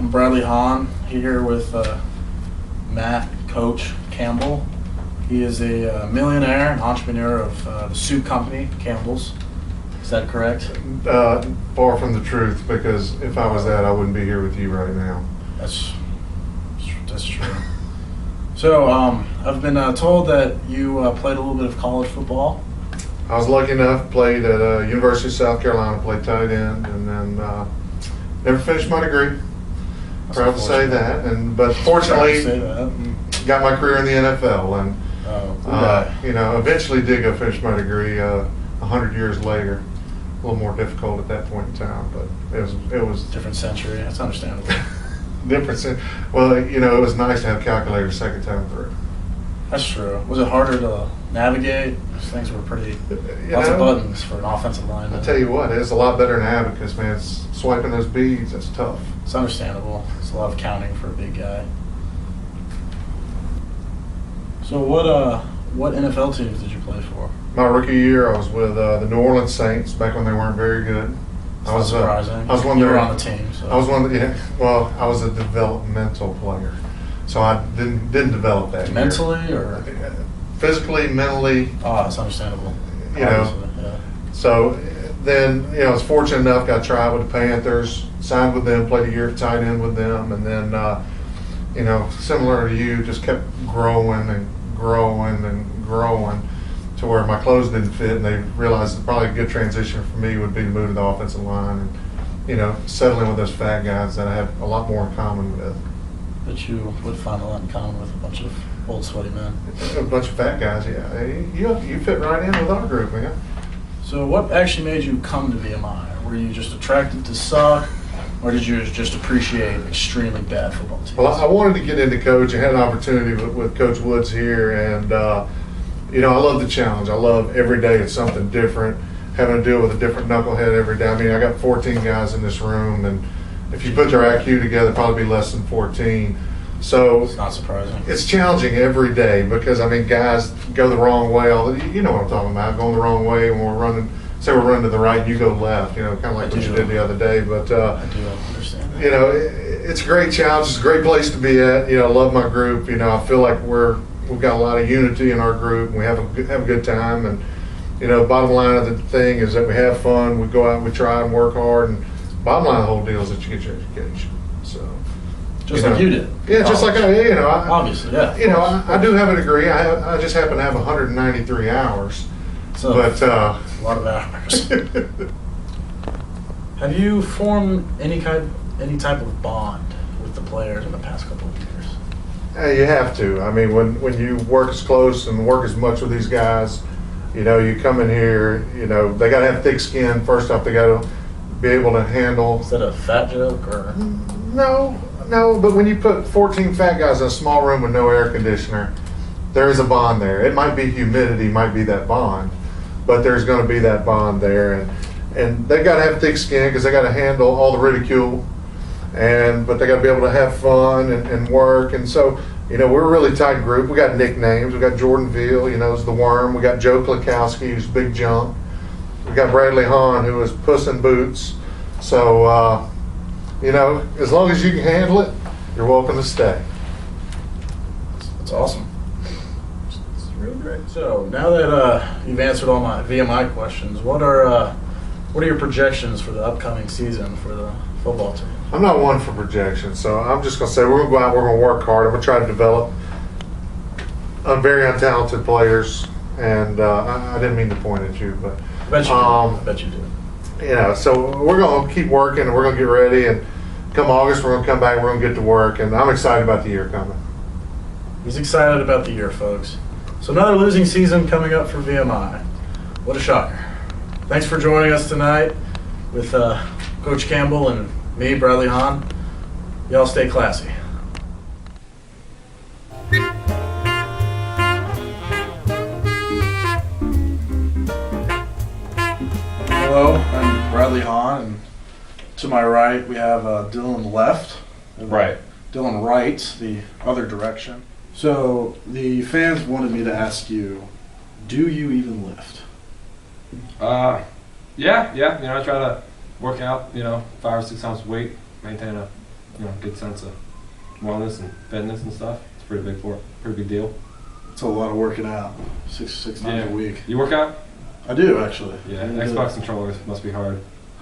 I'm Bradley Hann here with Matt, Coach Campbell. He is a millionaire and entrepreneur of the soup company, Campbell's. Is that correct? Far from the truth, because if I was that, I wouldn't be here with you right now. That's true. So I've been told that you played a little bit of college football. I was lucky enough, played at University of South Carolina, played tight end, and then never finished my degree. Proud to say that, but fortunately, got my career in the NFL, and eventually did go finish my degree 100 years later. A little more difficult at that point in time, but it was different century. That's understandable. different. Well, it was nice to have calculator second time through. That's true. Was it harder to navigate? Those things were pretty lots of buttons for an offensive lineman. I tell you what, it's a lot better than abacus, man. Swiping those beads, that's tough. It's understandable. It's a lot of counting for a big guy. So what NFL teams did you play for? My rookie year, I was with the New Orleans Saints back when they weren't very good. I was surprising. I was one. You were on the team. So. I was one. Well, I was a developmental player, so I didn't develop that. Mentally or physically, mentally. Oh, it's understandable. Yeah. So then, I was fortunate enough, got tried with the Panthers, signed with them, played a year tight end with them, and then, similar to you, just kept growing and growing and growing to where my clothes didn't fit, and they realized that probably a good transition for me would be to move to the offensive line and, settling with those fat guys that I have a lot more in common with. That you would find a lot in common with a bunch of old sweaty men. A bunch of fat guys, yeah. You fit right in with our group, man. So what actually made you come to VMI? Were you just attracted to suck, or did you just appreciate extremely bad football teams? Well, I wanted to get into coaching. I had an opportunity with Coach Woods here, and I love the challenge. I love every day it's something different, having to deal with a different knucklehead every day. I mean, I got 14 guys in this room, and if you put their IQ together, probably be less than 14. So it's not surprising. It's challenging every day because, guys go the wrong way. You know what I'm talking about, going the wrong way when we're running. Say we're running to the right, you go left, kind of like what you did the other day. But, I do understand that. It's a great challenge. It's a great place to be at. I love my group. I feel like we've got a lot of unity in our group. And we have a good time. And, bottom line of the thing is that we have fun. We go out and we try and work hard. And bottom line of the whole deal is that you get your education. So. Just like you did. Yeah, just like obviously, yeah. I do have a degree. I just happen to have 193 hours. So, but a lot of hours. Have you formed any type of bond with the players in the past couple of years? You have to. When you work as close and work as much with these guys, you come in here, they got to have thick skin. First off, they got to be able to handle. Is that a fat joke or? No, but when you put 14 fat guys in a small room with no air conditioner, there is a bond there. It might be humidity, might be that bond, but there's going to be that bond there. And they got to have thick skin because they got to handle all the ridicule, but they got to be able to have fun and work. And so, we're a really tight group. We got nicknames. We got Jordan Veal, is the Worm. We got Joe Klikowski, who's Big Jump. We got Bradley Hann, who is Puss in Boots. So, as long as you can handle it, you're welcome to stay. That's awesome. It's really great. So now that you've answered all my VMI questions, what are your projections for the upcoming season for the football team? I'm not one for projections, so I'm just going to say we're going to go out, we're going to work hard, and we're trying to develop very untalented players. And I didn't mean to point at you, but I bet you did. So we're going to keep working, and we're going to get ready, and come August, we're going to come back, we're going to get to work, and I'm excited about the year coming. He's excited about the year, folks. So another losing season coming up for VMI. What a shocker. Thanks for joining us tonight with Coach Campbell and me, Bradley Hann. Y'all stay classy. Hello, I'm Bradley Hann, and to my right we have Dylan left. Right. Dylan right, the other direction. So the fans wanted me to ask you, do you even lift? Yeah. I try to work out, 5 or 6 times a week, maintain a good sense of wellness and fitness and stuff. It's pretty big deal. It's a lot of working out. Six times a week. You work out? I do, actually. Yeah, Xbox controllers must be hard.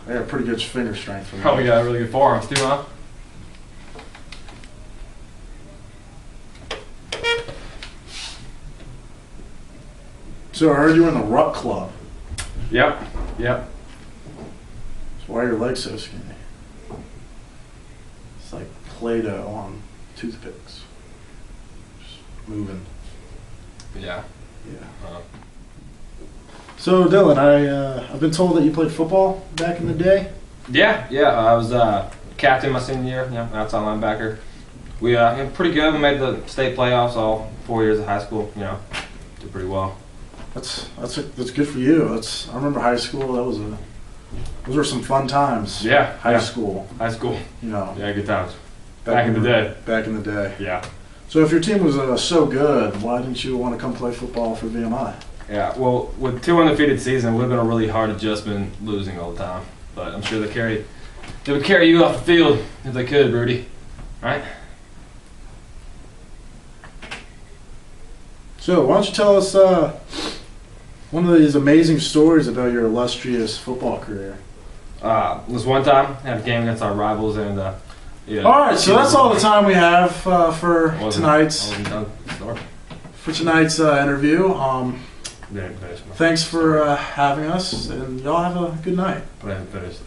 I got pretty good finger strength for me. Probably got really good forearms too, huh? So I heard you were in the Ruck Club. Yep. So why are your legs so skinny? It's like Play-Doh on toothpicks. Just moving. Yeah. So Dylan, I've been told that you played football back in the day. Yeah. I was captain my senior year. Outside linebacker. We pretty good. We made the state playoffs all 4 years of high school. Did pretty well. That's good for you. I remember high school. Those were some fun times. Yeah. High school. Yeah, good times. Back in the day. Back in the day. Yeah. So if your team was so good, why didn't you want to come play football for VMI? Yeah, well, with 2 undefeated seasons, it would have been a really hard adjustment losing all the time. But I'm sure they would carry you off the field if they could, Rudy. Right? So why don't you tell us one of these amazing stories about your illustrious football career? This one time, I had a game against our rivals, and all right, so that's all the time we have for tonight's interview. Thanks for having us, and y'all have a good night. But I haven't finished.